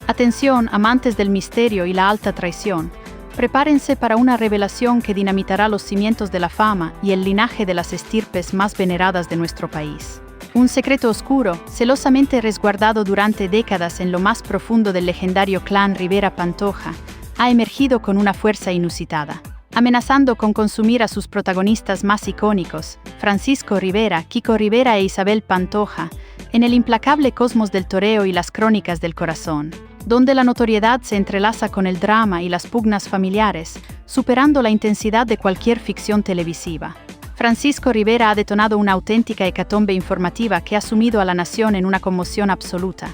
Atención, amantes del misterio y la alta traición. Prepárense para una revelación que dinamitará los cimientos de la fama y el linaje de las estirpes más veneradas de nuestro país. Un secreto oscuro, celosamente resguardado durante décadas en lo más profundo del legendario clan Rivera Pantoja, ha emergido con una fuerza inusitada, amenazando con consumir a sus protagonistas más icónicos, Francisco Rivera, Kiko Rivera e Isabel Pantoja, en el implacable cosmos del toreo y las crónicas del corazón, donde la notoriedad se entrelaza con el drama y las pugnas familiares, superando la intensidad de cualquier ficción televisiva. Francisco Rivera ha detonado una auténtica hecatombe informativa que ha sumido a la nación en una conmoción absoluta.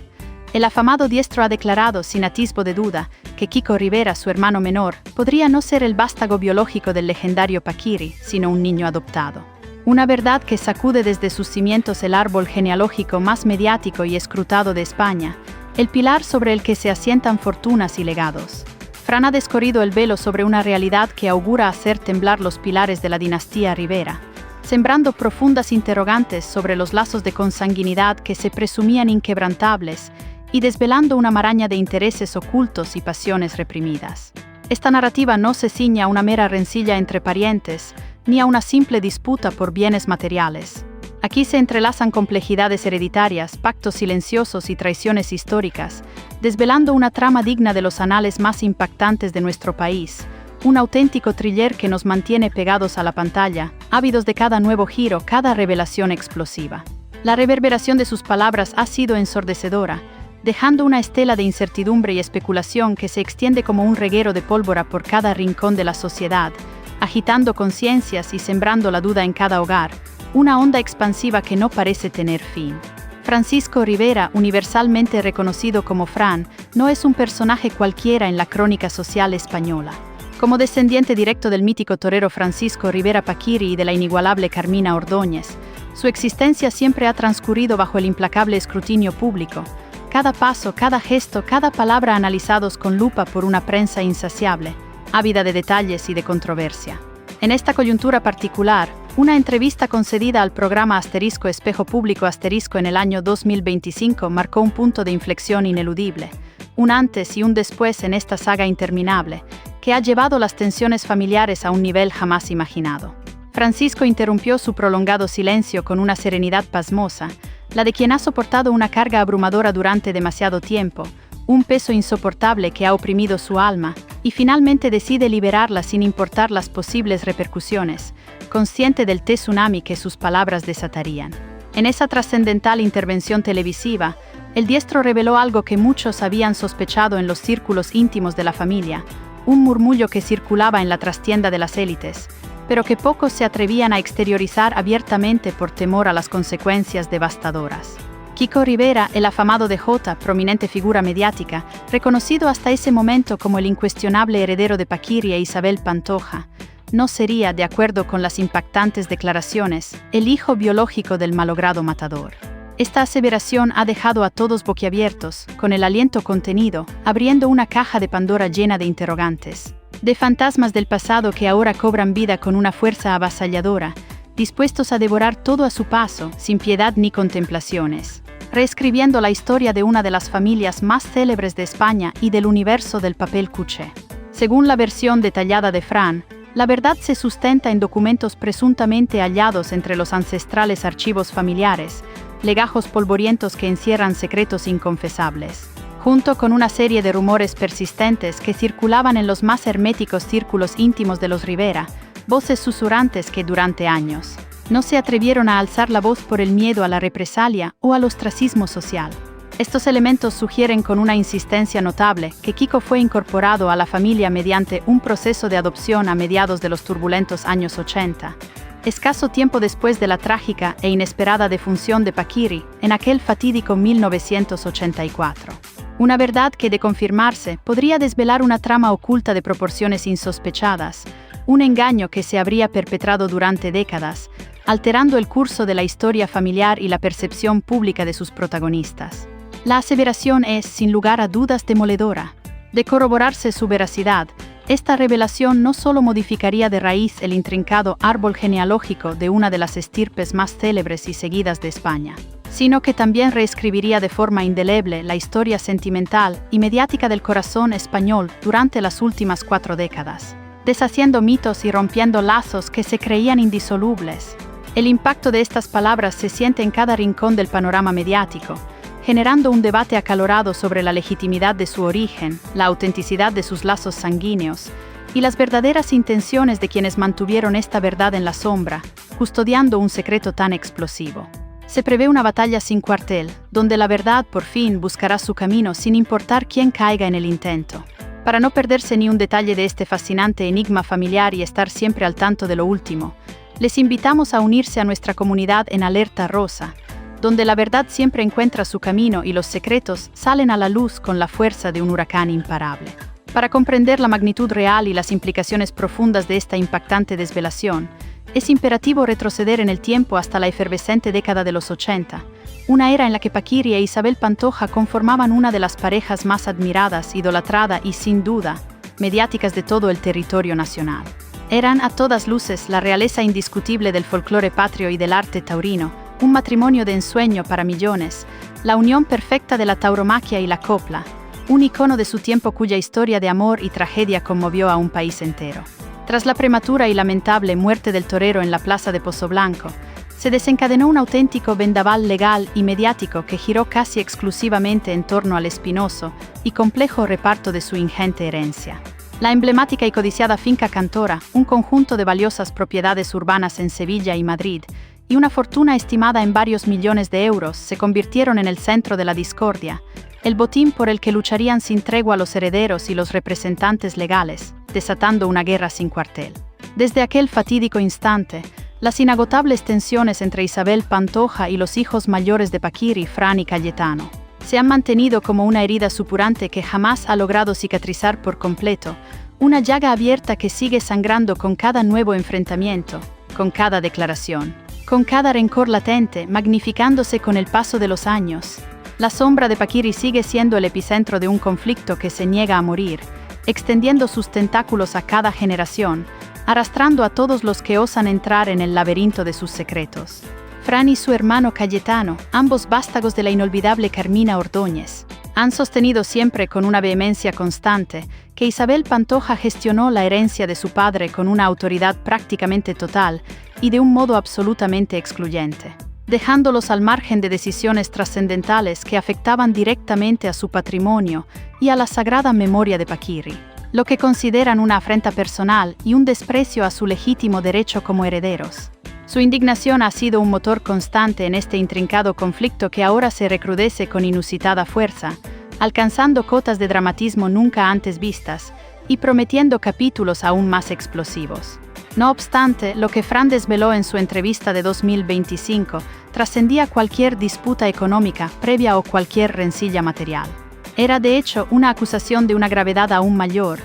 El afamado diestro ha declarado, sin atisbo de duda, que Kiko Rivera, su hermano menor, podría no ser el vástago biológico del legendario Paquiri, sino un niño adoptado. Una verdad que sacude desde sus cimientos el árbol genealógico más mediático y escrutado de España, el pilar sobre el que se asientan fortunas y legados. Fran ha descorrido el velo sobre una realidad que augura hacer temblar los pilares de la dinastía Rivera, sembrando profundas interrogantes sobre los lazos de consanguinidad que se presumían inquebrantables y desvelando una maraña de intereses ocultos y pasiones reprimidas. Esta narrativa no se ciñe a una mera rencilla entre parientes, ni a una simple disputa por bienes materiales. Aquí se entrelazan complejidades hereditarias, pactos silenciosos y traiciones históricas, desvelando una trama digna de los anales más impactantes de nuestro país, un auténtico thriller que nos mantiene pegados a la pantalla, ávidos de cada nuevo giro, cada revelación explosiva. La reverberación de sus palabras ha sido ensordecedora, dejando una estela de incertidumbre y especulación que se extiende como un reguero de pólvora por cada rincón de la sociedad, agitando conciencias y sembrando la duda en cada hogar, una onda expansiva que no parece tener fin. Francisco Rivera, universalmente reconocido como Fran, no es un personaje cualquiera en la crónica social española. Como descendiente directo del mítico torero Francisco Rivera Paquiri y de la inigualable Carmina Ordóñez, su existencia siempre ha transcurrido bajo el implacable escrutinio público, cada paso, cada gesto, cada palabra analizados con lupa por una prensa insaciable, ávida de detalles y de controversia. En esta coyuntura particular, una entrevista concedida al programa Espejo Público en el año 2025 marcó un punto de inflexión ineludible, un antes y un después en esta saga interminable, que ha llevado las tensiones familiares a un nivel jamás imaginado. Francisco interrumpió su prolongado silencio con una serenidad pasmosa, la de quien ha soportado una carga abrumadora durante demasiado tiempo, un peso insoportable que ha oprimido su alma, y finalmente decide liberarla sin importar las posibles repercusiones, consciente del tsunami que sus palabras desatarían. En esa trascendental intervención televisiva, el diestro reveló algo que muchos habían sospechado en los círculos íntimos de la familia, un murmullo que circulaba en la trastienda de las élites, pero que pocos se atrevían a exteriorizar abiertamente por temor a las consecuencias devastadoras. Kiko Rivera, el afamado DJ, prominente figura mediática, reconocido hasta ese momento como el incuestionable heredero de Paquiri e Isabel Pantoja, no sería, de acuerdo con las impactantes declaraciones, el hijo biológico del malogrado matador. Esta aseveración ha dejado a todos boquiabiertos, con el aliento contenido, abriendo una caja de Pandora llena de interrogantes, de fantasmas del pasado que ahora cobran vida con una fuerza avasalladora, dispuestos a devorar todo a su paso, sin piedad ni contemplaciones, reescribiendo la historia de una de las familias más célebres de España y del universo del papel cuché. Según la versión detallada de Fran, la verdad se sustenta en documentos presuntamente hallados entre los ancestrales archivos familiares, legajos polvorientos que encierran secretos inconfesables, junto con una serie de rumores persistentes que circulaban en los más herméticos círculos íntimos de los Rivera, voces susurrantes que durante años no se atrevieron a alzar la voz por el miedo a la represalia o al ostracismo social. Estos elementos sugieren con una insistencia notable que Kiko fue incorporado a la familia mediante un proceso de adopción a mediados de los turbulentos años 80, escaso tiempo después de la trágica e inesperada defunción de Paquiri en aquel fatídico 1984. Una verdad que, de confirmarse, podría desvelar una trama oculta de proporciones insospechadas, un engaño que se habría perpetrado durante décadas, alterando el curso de la historia familiar y la percepción pública de sus protagonistas. La aseveración es, sin lugar a dudas, demoledora. De corroborarse su veracidad, esta revelación no solo modificaría de raíz el intrincado árbol genealógico de una de las estirpes más célebres y seguidas de España, sino que también reescribiría de forma indeleble la historia sentimental y mediática del corazón español durante las últimas 4 décadas, deshaciendo mitos y rompiendo lazos que se creían indisolubles. El impacto de estas palabras se siente en cada rincón del panorama mediático, generando un debate acalorado sobre la legitimidad de su origen, la autenticidad de sus lazos sanguíneos y las verdaderas intenciones de quienes mantuvieron esta verdad en la sombra, custodiando un secreto tan explosivo. Se prevé una batalla sin cuartel, donde la verdad por fin buscará su camino sin importar quién caiga en el intento. Para no perderse ni un detalle de este fascinante enigma familiar y estar siempre al tanto de lo último, les invitamos a unirse a nuestra comunidad en Alerta Rosa, donde la verdad siempre encuentra su camino y los secretos salen a la luz con la fuerza de un huracán imparable. Para comprender la magnitud real y las implicaciones profundas de esta impactante desvelación, es imperativo retroceder en el tiempo hasta la efervescente década de los 80, una era en la que Paquirri e Isabel Pantoja conformaban una de las parejas más admiradas, idolatrada y, sin duda, mediáticas de todo el territorio nacional. Eran, a todas luces, la realeza indiscutible del folclore patrio y del arte taurino, un matrimonio de ensueño para millones, la unión perfecta de la tauromaquia y la copla, un icono de su tiempo cuya historia de amor y tragedia conmovió a un país entero. Tras la prematura y lamentable muerte del torero en la plaza de Pozoblanco, se desencadenó un auténtico vendaval legal y mediático que giró casi exclusivamente en torno al espinoso y complejo reparto de su ingente herencia. La emblemática y codiciada finca Cantora, un conjunto de valiosas propiedades urbanas en Sevilla y Madrid, y una fortuna estimada en varios millones de euros, se convirtieron en el centro de la discordia, el botín por el que lucharían sin tregua los herederos y los representantes legales, desatando una guerra sin cuartel. Desde aquel fatídico instante, las inagotables tensiones entre Isabel Pantoja y los hijos mayores de Paquirri, Fran y Cayetano, se han mantenido como una herida supurante que jamás ha logrado cicatrizar por completo, una llaga abierta que sigue sangrando con cada nuevo enfrentamiento, con cada declaración, con cada rencor latente, magnificándose con el paso de los años. La sombra de Paquirri sigue siendo el epicentro de un conflicto que se niega a morir, extendiendo sus tentáculos a cada generación, arrastrando a todos los que osan entrar en el laberinto de sus secretos. Fran y su hermano Cayetano, ambos vástagos de la inolvidable Carmina Ordóñez, han sostenido siempre con una vehemencia constante que Isabel Pantoja gestionó la herencia de su padre con una autoridad prácticamente total y de un modo absolutamente excluyente, dejándolos al margen de decisiones trascendentales que afectaban directamente a su patrimonio y a la sagrada memoria de Paquirri, lo que consideran una afrenta personal y un desprecio a su legítimo derecho como herederos. Su indignación ha sido un motor constante en este intrincado conflicto que ahora se recrudece con inusitada fuerza, alcanzando cotas de dramatismo nunca antes vistas y prometiendo capítulos aún más explosivos. No obstante, lo que Fran desveló en su entrevista de 2025 trascendía cualquier disputa económica previa o cualquier rencilla material. Era de hecho una acusación de una gravedad aún mayor,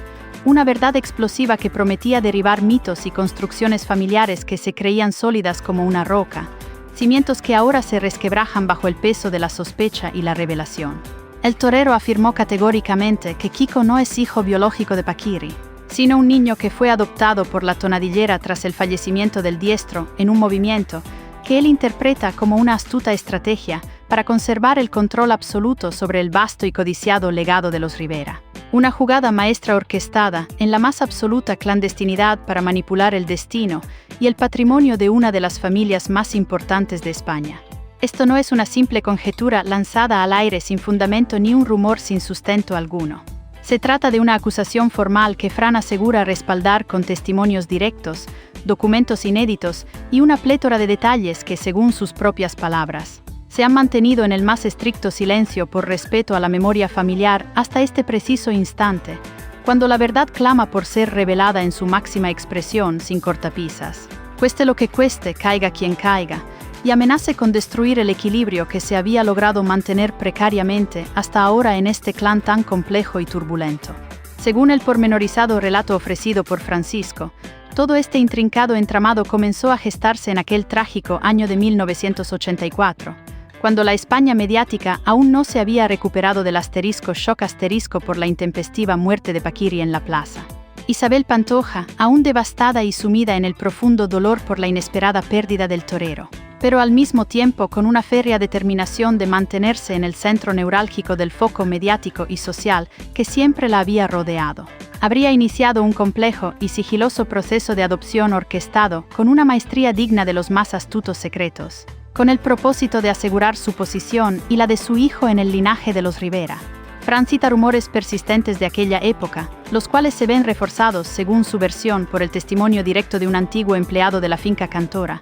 una verdad explosiva que prometía derribar mitos y construcciones familiares que se creían sólidas como una roca, cimientos que ahora se resquebrajan bajo el peso de la sospecha y la revelación. El torero afirmó categóricamente que Kiko no es hijo biológico de Paquirri, sino un niño que fue adoptado por la tonadillera tras el fallecimiento del diestro en un movimiento que él interpreta como una astuta estrategia para conservar el control absoluto sobre el vasto y codiciado legado de los Rivera. Una jugada maestra orquestada en la más absoluta clandestinidad para manipular el destino y el patrimonio de una de las familias más importantes de España. Esto no es una simple conjetura lanzada al aire sin fundamento ni un rumor sin sustento alguno. Se trata de una acusación formal que Fran asegura respaldar con testimonios directos, documentos inéditos y una plétora de detalles que, según sus propias palabras, se han mantenido en el más estricto silencio por respeto a la memoria familiar hasta este preciso instante, cuando la verdad clama por ser revelada en su máxima expresión sin cortapisas. Cueste lo que cueste, caiga quien caiga, y amenace con destruir el equilibrio que se había logrado mantener precariamente hasta ahora en este clan tan complejo y turbulento. Según el pormenorizado relato ofrecido por Francisco, todo este intrincado entramado comenzó a gestarse en aquel trágico año de 1984, cuando la España mediática aún no se había recuperado del shock asterisco por la intempestiva muerte de Paquirri en la plaza. Isabel Pantoja, aún devastada y sumida en el profundo dolor por la inesperada pérdida del torero, pero al mismo tiempo con una férrea determinación de mantenerse en el centro neurálgico del foco mediático y social que siempre la había rodeado. Habría iniciado un complejo y sigiloso proceso de adopción orquestado con una maestría digna de los más astutos secretos, con el propósito de asegurar su posición y la de su hijo en el linaje de los Rivera. Fran cita rumores persistentes de aquella época, los cuales se ven reforzados, según su versión, por el testimonio directo de un antiguo empleado de la finca Cantora,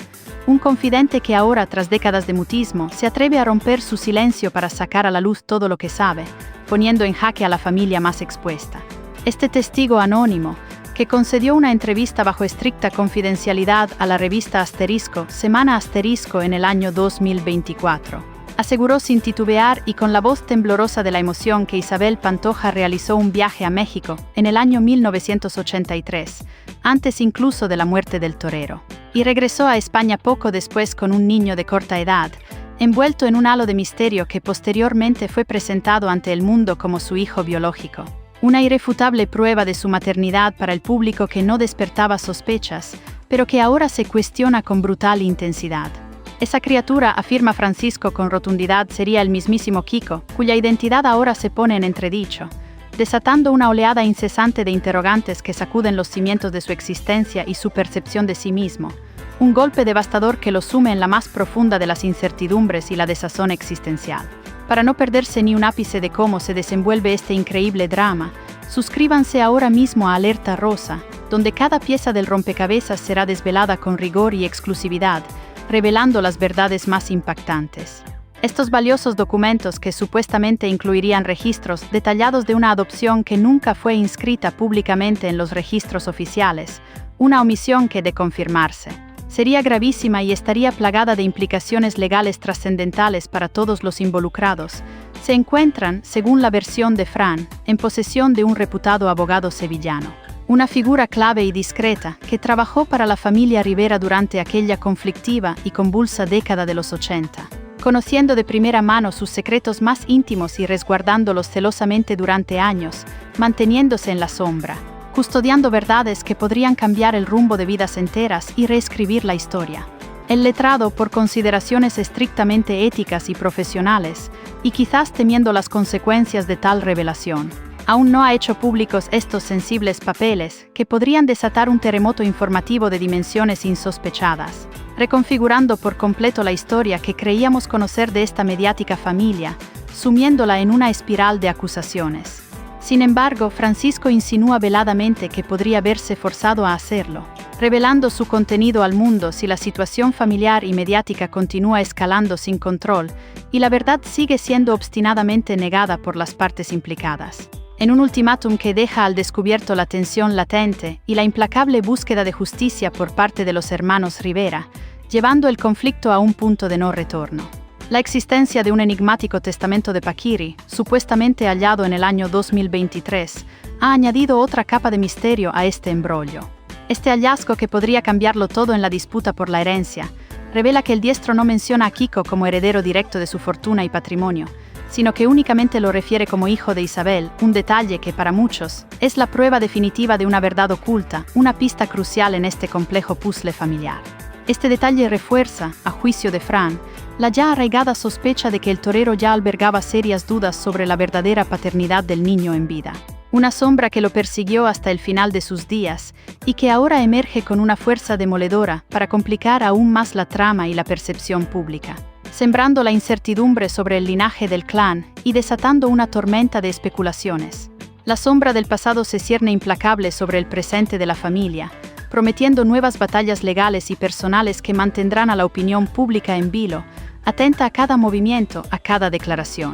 un confidente que ahora, tras décadas de mutismo, se atreve a romper su silencio para sacar a la luz todo lo que sabe, poniendo en jaque a la familia más expuesta. Este testigo anónimo, que concedió una entrevista bajo estricta confidencialidad a la revista Asterisco, Semana Asterisco en el año 2024, aseguró sin titubear y con la voz temblorosa de la emoción que Isabel Pantoja realizó un viaje a México en el año 1983, antes incluso de la muerte del torero, y regresó a España poco después con un niño de corta edad, envuelto en un halo de misterio que posteriormente fue presentado ante el mundo como su hijo biológico. Una irrefutable prueba de su maternidad para el público que no despertaba sospechas, pero que ahora se cuestiona con brutal intensidad. Esa criatura, afirma Francisco con rotundidad, sería el mismísimo Kiko, cuya identidad ahora se pone en entredicho, desatando una oleada incesante de interrogantes que sacuden los cimientos de su existencia y su percepción de sí mismo, un golpe devastador que lo sume en la más profunda de las incertidumbres y la desazón existencial. Para no perderse ni un ápice de cómo se desenvuelve este increíble drama, suscríbanse ahora mismo a Alerta Rosa, donde cada pieza del rompecabezas será desvelada con rigor y exclusividad, revelando las verdades más impactantes. Estos valiosos documentos, que supuestamente incluirían registros detallados de una adopción que nunca fue inscrita públicamente en los registros oficiales, una omisión que, de confirmarse, sería gravísima y estaría plagada de implicaciones legales trascendentales para todos los involucrados, se encuentran, según la versión de Fran, en posesión de un reputado abogado sevillano. Una figura clave y discreta que trabajó para la familia Rivera durante aquella conflictiva y convulsa década de los 80, conociendo de primera mano sus secretos más íntimos y resguardándolos celosamente durante años, manteniéndose en la sombra, custodiando verdades que podrían cambiar el rumbo de vidas enteras y reescribir la historia. El letrado, por consideraciones estrictamente éticas y profesionales, y quizás temiendo las consecuencias de tal revelación, aún no ha hecho públicos estos sensibles papeles que podrían desatar un terremoto informativo de dimensiones insospechadas, reconfigurando por completo la historia que creíamos conocer de esta mediática familia, sumiéndola en una espiral de acusaciones. Sin embargo, Francisco insinúa veladamente que podría verse forzado a hacerlo, revelando su contenido al mundo si la situación familiar y mediática continúa escalando sin control y la verdad sigue siendo obstinadamente negada por las partes implicadas. En un ultimátum que deja al descubierto la tensión latente y la implacable búsqueda de justicia por parte de los hermanos Rivera, llevando el conflicto a un punto de no retorno. La existencia de un enigmático testamento de Paquiri, supuestamente hallado en el año 2023, ha añadido otra capa de misterio a este embrollo. Este hallazgo, que podría cambiarlo todo en la disputa por la herencia, revela que el diestro no menciona a Kiko como heredero directo de su fortuna y patrimonio, sino que únicamente lo refiere como hijo de Isabel, un detalle que, para muchos, es la prueba definitiva de una verdad oculta, una pista crucial en este complejo puzzle familiar. Este detalle refuerza, a juicio de Fran, la ya arraigada sospecha de que el torero ya albergaba serias dudas sobre la verdadera paternidad del niño en vida. Una sombra que lo persiguió hasta el final de sus días y que ahora emerge con una fuerza demoledora para complicar aún más la trama y la percepción pública, sembrando la incertidumbre sobre el linaje del clan y desatando una tormenta de especulaciones. La sombra del pasado se cierne implacable sobre el presente de la familia, prometiendo nuevas batallas legales y personales que mantendrán a la opinión pública en vilo, atenta a cada movimiento, a cada declaración.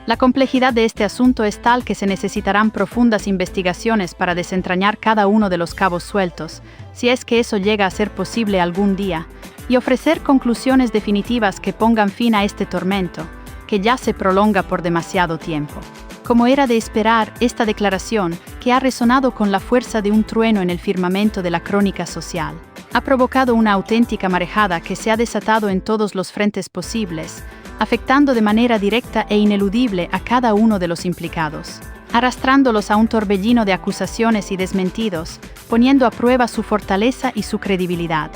La complejidad de este asunto es tal que se necesitarán profundas investigaciones para desentrañar cada uno de los cabos sueltos, si es que eso llega a ser posible algún día, y ofrecer conclusiones definitivas que pongan fin a este tormento, que ya se prolonga por demasiado tiempo. Como era de esperar, esta declaración, que ha resonado con la fuerza de un trueno en el firmamento de la crónica social, ha provocado una auténtica marejada que se ha desatado en todos los frentes posibles, afectando de manera directa e ineludible a cada uno de los implicados, arrastrándolos a un torbellino de acusaciones y desmentidos, poniendo a prueba su fortaleza y su credibilidad.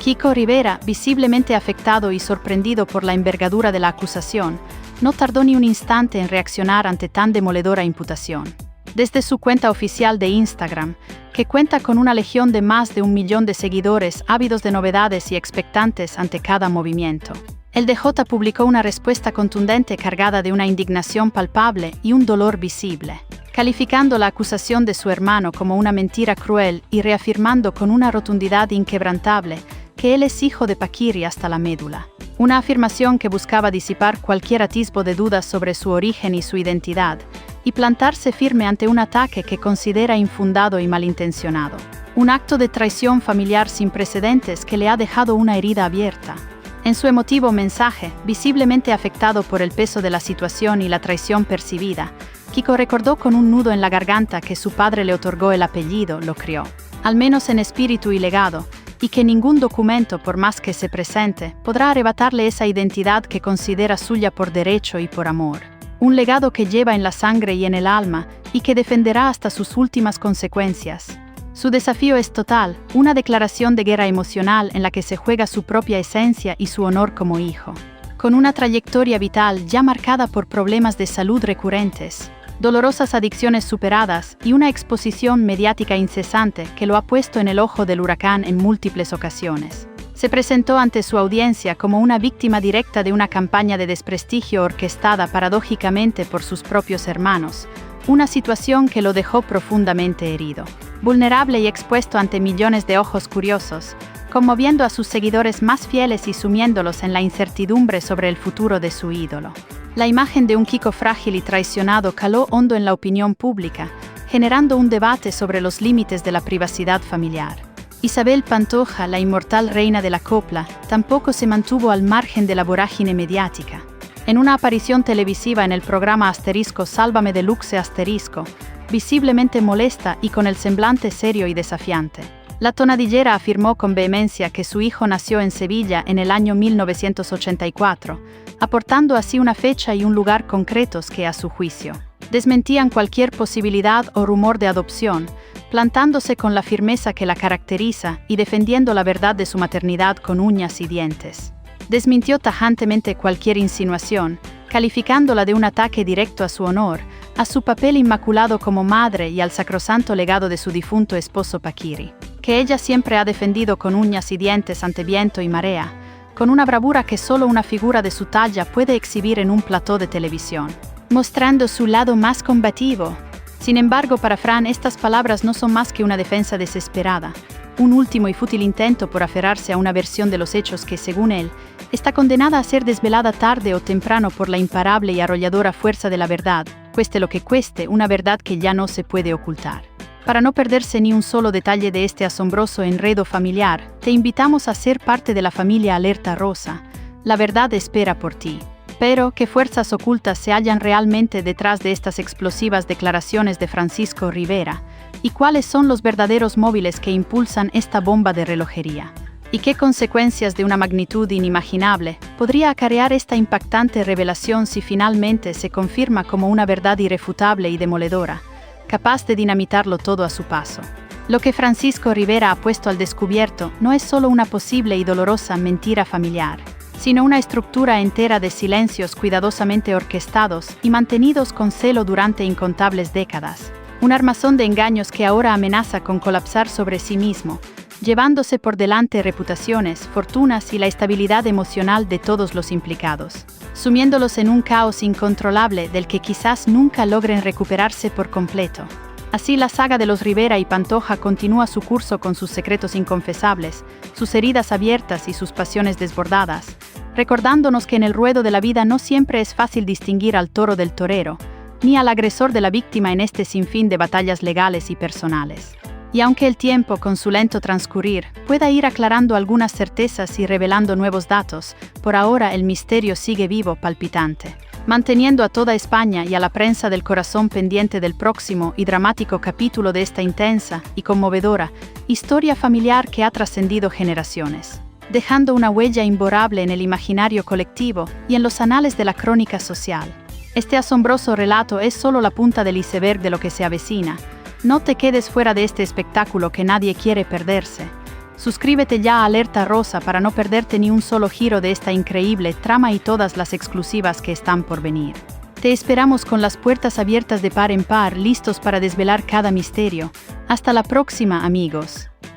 Kiko Rivera, visiblemente afectado y sorprendido por la envergadura de la acusación, no tardó ni un instante en reaccionar ante tan demoledora imputación. Desde su cuenta oficial de Instagram, que cuenta con una legión de más de 1 millón de seguidores ávidos de novedades y expectantes ante cada movimiento, el DJ publicó una respuesta contundente cargada de una indignación palpable y un dolor visible, calificando la acusación de su hermano como una mentira cruel y reafirmando con una rotundidad inquebrantable que él es hijo de Paquiri hasta la médula. Una afirmación que buscaba disipar cualquier atisbo de dudas sobre su origen y su identidad, y plantarse firme ante un ataque que considera infundado y malintencionado. Un acto de traición familiar sin precedentes que le ha dejado una herida abierta. En su emotivo mensaje, visiblemente afectado por el peso de la situación y la traición percibida, Kiko recordó con un nudo en la garganta que su padre le otorgó el apellido, lo crió, al menos en espíritu y legado, y que ningún documento, por más que se presente, podrá arrebatarle esa identidad que considera suya por derecho y por amor. Un legado que lleva en la sangre y en el alma, y que defenderá hasta sus últimas consecuencias. Su desafío es total, una declaración de guerra emocional en la que se juega su propia esencia y su honor como hijo. Con una trayectoria vital ya marcada por problemas de salud recurrentes, dolorosas adicciones superadas y una exposición mediática incesante que lo ha puesto en el ojo del huracán en múltiples ocasiones. Se presentó ante su audiencia como una víctima directa de una campaña de desprestigio orquestada paradójicamente por sus propios hermanos, una situación que lo dejó profundamente herido, vulnerable y expuesto ante millones de ojos curiosos, conmoviendo a sus seguidores más fieles y sumiéndolos en la incertidumbre sobre el futuro de su ídolo. La imagen de un Kiko frágil y traicionado caló hondo en la opinión pública, generando un debate sobre los límites de la privacidad familiar. Isabel Pantoja, la inmortal reina de la copla, tampoco se mantuvo al margen de la vorágine mediática. En una aparición televisiva en el programa Asterisco Sálvame Deluxe Asterisco, visiblemente molesta y con el semblante serio y desafiante, la tonadillera afirmó con vehemencia que su hijo nació en Sevilla en el año 1984, aportando así una fecha y un lugar concretos que, a su juicio, desmentían cualquier posibilidad o rumor de adopción, plantándose con la firmeza que la caracteriza y defendiendo la verdad de su maternidad con uñas y dientes. Desmintió tajantemente cualquier insinuación, calificándola de un ataque directo a su honor, a su papel inmaculado como madre y al sacrosanto legado de su difunto esposo Paquiri, que ella siempre ha defendido con uñas y dientes ante viento y marea, con una bravura que solo una figura de su talla puede exhibir en un plató de televisión, mostrando su lado más combativo. Sin embargo, para Fran estas palabras no son más que una defensa desesperada, un último y fútil intento por aferrarse a una versión de los hechos que, según él, está condenada a ser desvelada tarde o temprano por la imparable y arrolladora fuerza de la verdad, cueste lo que cueste, una verdad que ya no se puede ocultar. Para no perderse ni un solo detalle de este asombroso enredo familiar, te invitamos a ser parte de la familia Alerta Rosa. La verdad espera por ti. Pero, ¿qué fuerzas ocultas se hallan realmente detrás de estas explosivas declaraciones de Francisco Rivera? ¿Y cuáles son los verdaderos móviles que impulsan esta bomba de relojería? ¿Y qué consecuencias de una magnitud inimaginable podría acarrear esta impactante revelación si finalmente se confirma como una verdad irrefutable y demoledora, capaz de dinamitarlo todo a su paso? Lo que Francisco Rivera ha puesto al descubierto no es solo una posible y dolorosa mentira familiar, sino una estructura entera de silencios cuidadosamente orquestados y mantenidos con celo durante incontables décadas. Un armazón de engaños que ahora amenaza con colapsar sobre sí mismo, llevándose por delante reputaciones, fortunas y la estabilidad emocional de todos los implicados, sumiéndolos en un caos incontrolable del que quizás nunca logren recuperarse por completo. Así la saga de los Rivera y Pantoja continúa su curso con sus secretos inconfesables, sus heridas abiertas y sus pasiones desbordadas, recordándonos que en el ruedo de la vida no siempre es fácil distinguir al toro del torero, ni al agresor de la víctima en este sinfín de batallas legales y personales. Y aunque el tiempo, con su lento transcurrir, pueda ir aclarando algunas certezas y revelando nuevos datos, por ahora el misterio sigue vivo, palpitante, manteniendo a toda España y a la prensa del corazón pendiente del próximo y dramático capítulo de esta intensa y conmovedora historia familiar que ha trascendido generaciones, dejando una huella imborrable en el imaginario colectivo y en los anales de la crónica social. Este asombroso relato es solo la punta del iceberg de lo que se avecina. No te quedes fuera de este espectáculo que nadie quiere perderse. Suscríbete ya a Alerta Rosa para no perderte ni un solo giro de esta increíble trama y todas las exclusivas que están por venir. Te esperamos con las puertas abiertas de par en par, listos para desvelar cada misterio. Hasta la próxima, amigos.